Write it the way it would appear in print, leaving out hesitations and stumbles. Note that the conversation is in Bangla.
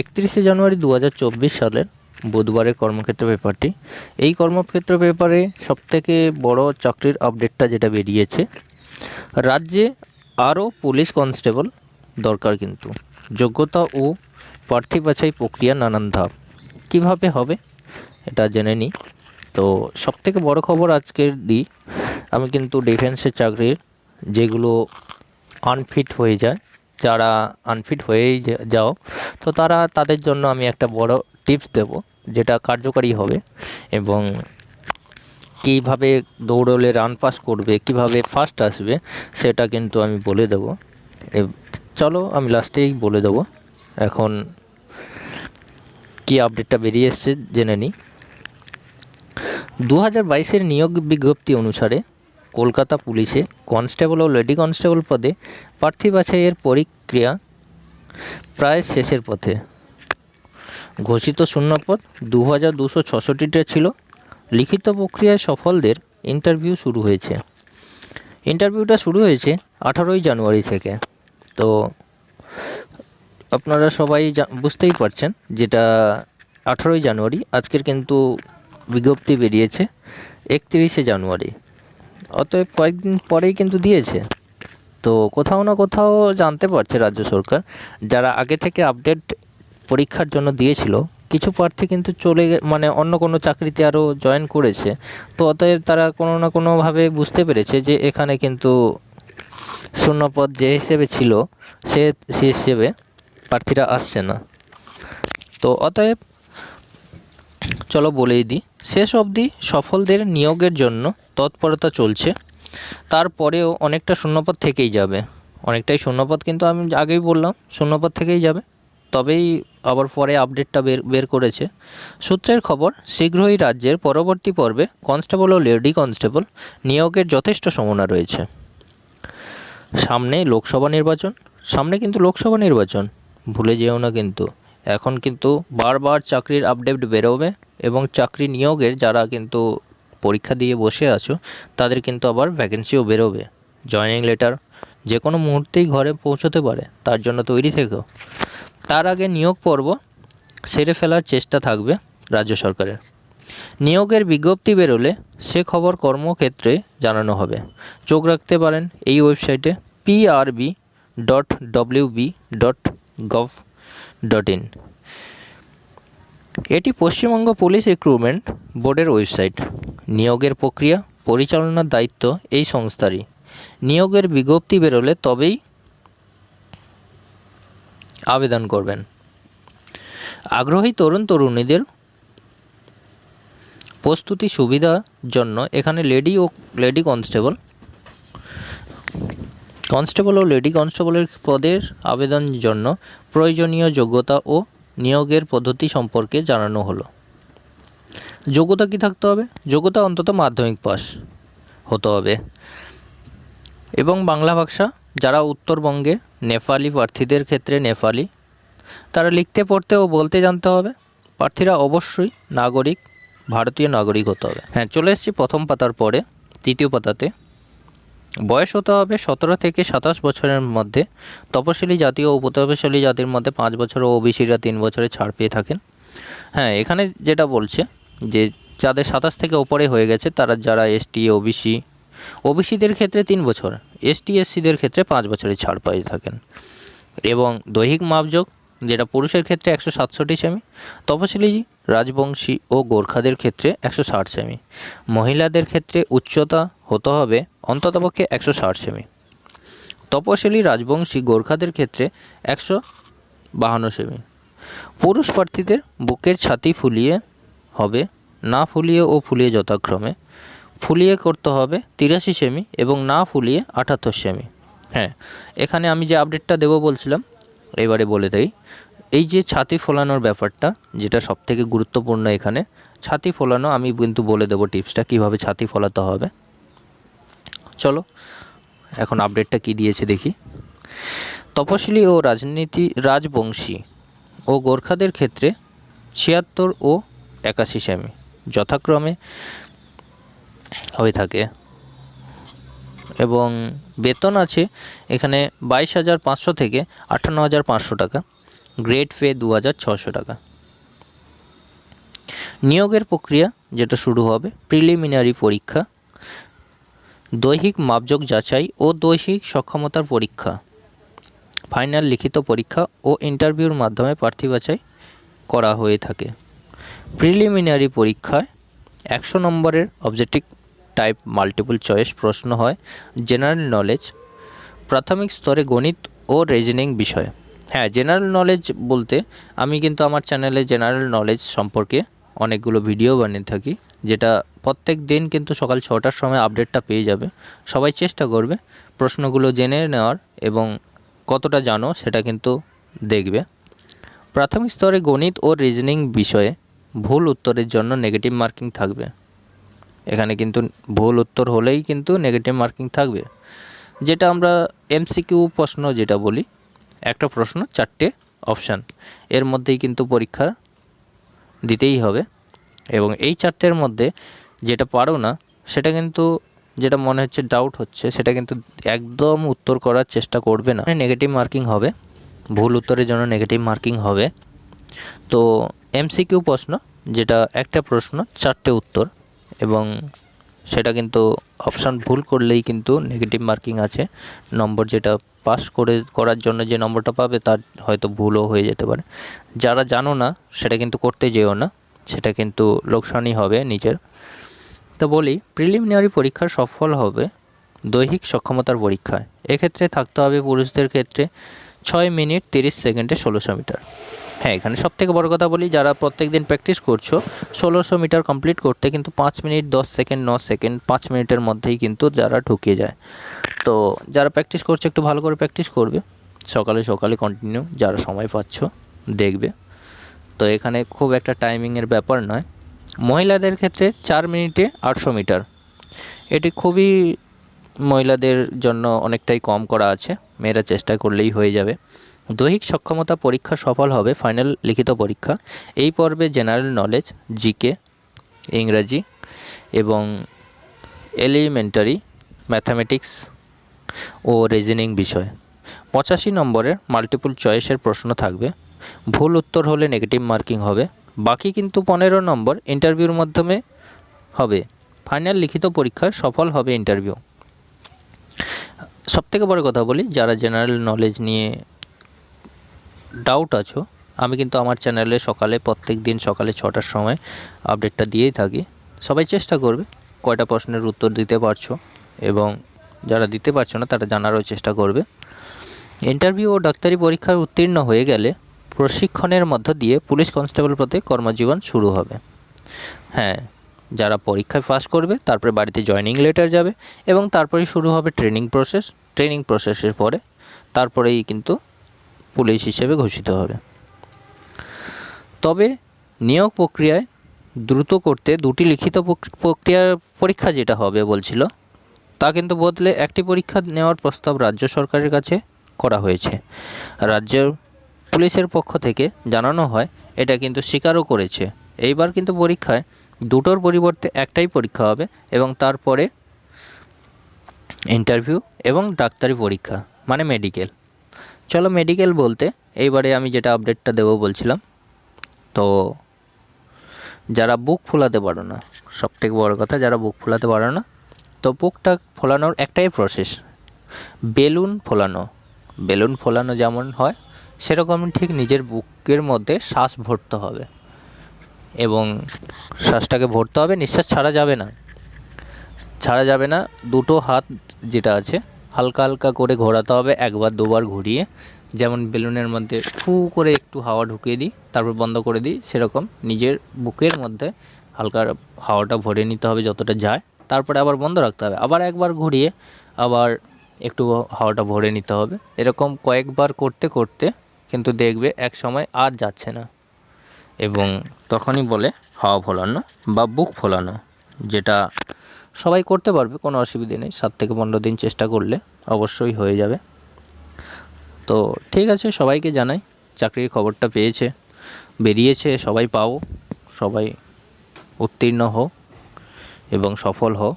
31শে জানুয়ারি 2024 সালের বুধবারের কর্মক্ষেত্র পেপারটি। এই কর্মক্ষেত্র পেপারে সবথেকে বড় চাকরির আপডেটটা যেটা বেরিয়েছে, রাজ্যে আরও পুলিশ কনস্টেবল দরকার, কিন্তু যোগ্যতা ও প্রার্থী বাছাই প্রক্রিয়া নানান ধাপ। কীভাবে হবে এটা জেনে নিই। তো সবথেকে বড় খবর আজকের দিই, আমি কিন্তু ডিফেন্সের চাকরির যেগুলো আনফিট হয়ে যায়, যারা আনফিট হয়েই যাও, তো তাদের জন্য আমি একটা বড় টিপস দেব, যেটা কার্যকারী হবে এবং কীভাবে দৌড়লে রান পাস করবে, কিভাবে ফার্স্ট আসবে, সেটা কিন্তু আমি বলে দেব। চলো আমি লাস্টেই বলে দেব। এখন কি আপডেটটা বেরিয়ে এসছে জেনে নিই। 2022-এর নিয়োগ বিজ্ঞপ্তি অনুসারে কলকাতা পুলিশে কনস্টেবল ও লেডি কনস্টেবল পদে প্রার্থী বাছাইয়ের প্রক্রিয়া প্রায় শেষের পথে। ঘোষিত শূন্যপদ 2266টা ছিল। লিখিত প্রক্রিয়ায় সফলদের ইন্টারভিউ শুরু হয়েছে। ইন্টারভিউটা শুরু হয়েছে 18ই জানুয়ারি থেকে। তো আপনারা সবাই বুঝতেই পারছেন, যেটা 18ই জানুয়ারি, আজকের কিন্তু বিজ্ঞপ্তি বেরিয়েছে 31শে জানুয়ারি, অতএব কয়েকদিন পরেই কিন্তু দিয়েছে। তো কোথাও না কোথাও জানতে পারছে রাজ্য সরকার, যারা আগে থেকে আপডেট পরীক্ষার জন্য দিয়েছিল, কিছু প্রার্থী কিন্তু অন্য কোনো চাকরিতে আরও জয়েন করেছে। তো অতএব তারা কোনো না কোনোভাবে বুঝতে পেরেছে যে এখানে কিন্তু শূন্যপদ যে হিসেবে ছিল সে হিসেবে প্রার্থীরা আসছে না। তো অতএব চলো বলেই দিই, শেষ অবধি সফলদের নিয়োগের জন্য তৎপরতা চলছে। তারপরেও অনেকটা শূন্যপদ থেকেই যাবে, অনেকটাই শূন্যপদ, কিন্তু আমি আগেই বললাম শূন্যপদ থেকেই যাবে। তবেই আবার পরে আপডেটটা বের করেছে। সূত্রের খবর, শীঘ্রই রাজ্যের পরবর্তী পর্বে কনস্টেবল ও লেডি কনস্টেবল নিয়োগের যথেষ্ট সম্ভাবনা রয়েছে। সামনে কিন্তু লোকসভা নির্বাচন ভুলে যেও না। কিন্তু এখন কিন্তু বারবার চাকরির আপডেট বেরোবে এবং চাকরি নিয়োগের যারা কিন্তু পরীক্ষা দিয়ে বসে আছো তাদের কিন্তু আবার ভ্যাকেন্সিও বেরোবে। জয়েনিং লেটার যে কোনো মুহূর্তেই ঘরে পৌঁছতে পারে, তার জন্য তৈরি থেকো। তার আগে নিয়োগ পর্ব সেরে ফেলার চেষ্টা থাকবে রাজ্য সরকারের। নিয়োগের বিজ্ঞপ্তি বেরোলে সে খবর কর্মক্ষেত্রে জানানো হবে। চোখ রাখতে পারেন এই ওয়েবসাইটে prb.wb.gov.in। এটি পশ্চিমবঙ্গ পুলিশ রিক্রুটমেন্ট বোর্ডের ওয়েবসাইট। নিয়োগের প্রক্রিয়া পরিচালনার দায়িত্ব এই সংস্থারই। নিয়োগের বিজ্ঞপ্তি বেরোলে তবেই আবেদন করবেন। আগ্রহী তরুণীদের প্রস্তুতি সুবিধার জন্য এখানে লেডি কনস্টেবল ও লেডি কনস্টেবলের পদের আবেদনের জন্য প্রয়োজনীয় যোগ্যতা ও নিয়োগের পদ্ধতি সম্পর্কে জানানো হলো। যোগ্যতা কি থাকতে হবে? যোগ্যতা অন্তত মাধ্যমিক পাস হতে হবে এবং বাংলা ভাষা, যারা উত্তরবঙ্গে নেপালি প্রার্থীদের ক্ষেত্রে নেপালি, তারা লিখতে পড়তে ও বলতে জানতে হবে। প্রার্থীরা অবশ্যই ভারতীয় নাগরিক হতে হবে। হ্যাঁ, চলে এসেছি প্রথম পাতার পরে তৃতীয় পাতাতে। বয়স হতে হবে 17 থেকে 27 বছরের মধ্যে। তপশিলি জাতি ও উপতপশিলি জাতির মধ্যে 5 বছর ও ওবিসিরা 3 বছরের ছাড় পেয়ে থাকেন। হ্যাঁ, এখানে যেটা বলছে যে যাদের 27 থেকে ওপরে হয়ে গেছে, যারা এসটি ওবিসিদের ক্ষেত্রে 3 বছর, এসসিদের ক্ষেত্রে 5 বছরের ছাড় পেয়ে থাকেন। এবং দৈহিক মাপযোগ যেটা পুরুষের ক্ষেত্রে 167 সেমি, তপশিলি, রাজবংশী ও গোর্খাদের ক্ষেত্রে 160 সেমি। মহিলাদের ক্ষেত্রে উচ্চতা হতে হবে অন্ততপক্ষে 160 সেমি। তপশিলি, রাজবংশী, গোর্খাদের ক্ষেত্রে 152 সেমি। পুরুষ প্রার্থীদের বুকের ছাতি ফুলিয়ে হবে, না ফুলিয়ে ও ফুলিয়ে যথাক্রমে। ফুলিয়ে করতে হবে 83 সেমি এবং না ফুলিয়ে 78 সেমি। হ্যাঁ, এখানে আমি যে আপডেটটা দেবো বলছিলাম, এবারে বলে দেই। এই যে ছাতি ফোলানোর ব্যাপারটা, যেটা সবথেকে গুরুত্বপূর্ণ, এখানে ছাতি ফোলানো আমি কিন্তু বলে দেবো টিপসটা কীভাবে ছাতি ফোলাতে হবে। চলো এখন আপডেটটা কি দিয়েছে দেখি। তপশিলি ও রাজবংশী ও গোর্খাদের ক্ষেত্রে 76 ও 81 সেমি যথাক্রমে হয়ে থাকে এবং বেতন আছে এখানে 22,500 থেকে 58,500 টাকা। গ্রেড পে 2600 টাকা। নিয়োগের প্রক্রিয়া যেটা শুরু হবে, প্রিলিমিনারি পরীক্ষা, দৈহিক মাপযোগ যাচাই ও দৈহিক সক্ষমতার পরীক্ষা, ফাইনাল লিখিত পরীক্ষা ও ইন্টারভিউর মাধ্যমে প্রার্থী বাছাই করা হয়ে থাকে। প্রিলিমিনারি পরীক্ষায় 100 নম্বরের অবজেক্টিভ টাইপ মাল্টিপল চয়েস প্রশ্ন হয়, জেনারেল নলেজ, প্রাথমিক স্তরে গণিত ও রিজনিং বিষয়। হ্যাঁ, জেনারেল নলেজ বলতে আমি কিন্তু আমার চ্যানেলে জেনারেল নলেজ সম্পর্কে অনেকগুলো ভিডিও বানিয়ে থাকি, যেটা প্রত্যেক দিন কিন্তু সকাল 6টার সময় আপডেটটা পেয়ে যাবে। সবাই চেষ্টা করবে প্রশ্নগুলো জেনে নেওয়ার এবং কতটা জানো সেটা কিন্তু দেখবে। প্রাথমিক স্তরে গণিত ও রিজনিং বিষয়ে ভুল উত্তরের জন্য নেগেটিভ মার্কিং থাকবে। এখানে কিন্তু ভুল উত্তর হলেই কিন্তু নেগেটিভ মার্কিং থাকবে, যেটা আমরা এমসিকিউ প্রশ্ন যেটা বলি, একটা প্রশ্ন 4টে অপশান, এর মধ্যেই কিন্তু পরীক্ষা দিতেই হবে। এবং এই 4টের মধ্যে যেটা পারো না সেটা কিন্তু, যেটা মনে হচ্ছে ডাউট হচ্ছে, সেটা কিন্তু একদম উত্তর করার চেষ্টা করবে না, নেগেটিভ মার্কিং হবে, ভুল উত্তরের জন্য নেগেটিভ মার্কিং হবে। তো এমসিকিউ প্রশ্ন যেটা একটা প্রশ্ন 4টে উত্তর, এবং সেটা কিন্তু অপশান ভুল করলেই কিন্তু নেগেটিভ মার্কিং আছে। নম্বর যেটা পাস করার জন্য যে নম্বরটা পাবে তার হয়তো ভুলও হয়ে যেতে পারে। যারা জানো না সেটা কিন্তু করতে যেও না, সেটা কিন্তু লোকসানই হবে নিজের। তো বলি, প্রিলিমিনারি পরীক্ষার সফল হবে দৈহিক সক্ষমতার পরীক্ষায়। এক্ষেত্রে থাকতে হবে পুরুষদের ক্ষেত্রে 6 মিনিট 30 সেকেন্ডে 1600 মিটার। হ্যাঁ, এখানে সবথেকে বড় কথা বলি, যারা প্রত্যেক দিন প্র্যাকটিস করছো 1600 মিটার কমপ্লিট করতে কিন্তু 5 মিনিট 10 সেকেন্ড 9 সেকেন্ড 5 মিনিটের মধ্যেই কিন্তু যারা ঢুকিয়ে যায়। তো যারা প্র্যাকটিস করছে একটু ভালো করে প্র্যাকটিস করবে, সকালে সকালে কন্টিনিউ যারা সময় পাচ্ছ দেখবে। তো এখানে খুব একটা টাইমিংয়ের ব্যাপার নয়। মহিলাদের ক্ষেত্রে 4 মিনিটে 800 মিটার, এটি খুবই মহিলাদের জন্য অনেকটাই কম করা আছে, মেয়েরা চেষ্টা করলেই হয়ে যাবে। দৈহিক সক্ষমতা পরীক্ষা সফল হবে ফাইনাল লিখিত পরীক্ষা। এই পর্বে জেনারেল নলেজ, জিকে, ইংরাজি এবং এলিমেন্টারি ম্যাথামেটিক্স ও রিজনিং বিষয়। 85 নম্বরের মাল্টিপল চয়েসের প্রশ্ন থাকবে, ভুল উত্তর হলে নেগেটিভ মার্কিং হবে। বাকি কিন্তু 15 নম্বর ইন্টারভিউর মাধ্যমে হবে। ফাইনাল লিখিত পরীক্ষায় সফল হবে ইন্টারভিউ। সবথেকে বড় কথা বলি, যারা জেনারেল নলেজ নিয়ে ডাউট আছো, আমি কিন্তু আমার চ্যানেলে প্রত্যেক দিন সকালে 6টার সময় আপডেটটা দিয়েই থাকি। সবাই চেষ্টা করবে কয়টা প্রশ্নের উত্তর দিতে পারছো, এবং যারা দিতে পারছো না তারা জানারও চেষ্টা করবে। ইন্টারভিউ ও ডাক্তারি পরীক্ষায় উত্তীর্ণ হয়ে গেলে প্রশিক্ষণের মধ্য দিয়ে পুলিশ কনস্টেবল পদে কর্মজীবন শুরু হবে। হ্যাঁ, যারা পরীক্ষায় পাস করবে তারপরে বাড়িতে জয়েনিং লেটার যাবে এবং তারপরেই শুরু হবে ট্রেনিং প্রসেস। ট্রেনিং প্রসেসের পরে তারপরেই কিন্তু পুলিশ হিসেবে ঘোষিত হবে। তবে নিয়োগ প্রক্রিয়ায় দ্রুত করতে 2টি লিখিত পরীক্ষা যেটা হবে বলছিল, তা কিন্তু বদলে একটি পরীক্ষা নেওয়ার প্রস্তাব রাজ্য সরকারের কাছে করা হয়েছে। রাজ্য পুলিশের পক্ষ থেকে জানানো হয়, এটা কিন্তু স্বীকারও করেছে। এইবার কিন্তু পরীক্ষায় 2টোর পরিবর্তে একটাই পরীক্ষা হবে এবং তারপরে ইন্টারভিউ এবং ডাক্তারি পরীক্ষা মানে মেডিকেল। চলো মেডিকেল বলতে এইবারে আমি যেটা আপডেটটা দেবো বলছিলাম, তো যারা বুক ফোলাতে পারো না, সবথেকে বড় কথা, যারা বুক ফোলাতে পারো না, তো বুকটা ফোলানোর একটাই প্রসেস, বেলুন ফোলানো। বেলুন ফোলানো যেমন হয় সেরকম ঠিক নিজের বুকের মধ্যে শ্বাস ভরতে হবে এবং শ্বাসটাকে ভরতে হবে, নিঃশ্বাস ছাড়া যাবে না। 2টো হাত যেটা আছে হালকা হালকা করে ঘোরাতে হবে, একবার দুবার ঘুরিয়ে, যেমন বেলুনের মধ্যে ফু করে একটু হাওয়া ঢুকিয়ে দিই তারপর বন্ধ করে দিই, সেরকম নিজের বুকের মধ্যে হালকা হাওয়াটা ভরে নিতে হবে যতটা যায়, তারপরে আবার বন্ধ রাখতে হবে, আবার একবার ঘুরিয়ে আবার একটু হাওয়াটা ভরে নিতে হবে। এরকম কয়েকবার করতে করতে কিন্তু দেখবে এক সময় আর যাচ্ছে না, এবং তখনই বলে হাওয়া ফোলানো বা বুক ফোলানো, যেটা সবাই করতে পারবে, কোনো অসুবিধে নেই। 7 থেকে 15 দিন চেষ্টা করলে অবশ্যই হয়ে যাবে। তো ঠিক আছে, সবাইকে জানাই চাকরির খবরটা বেরিয়েছে, সবাই পাও, সবাই উত্তীর্ণ হও এবং সফল হও।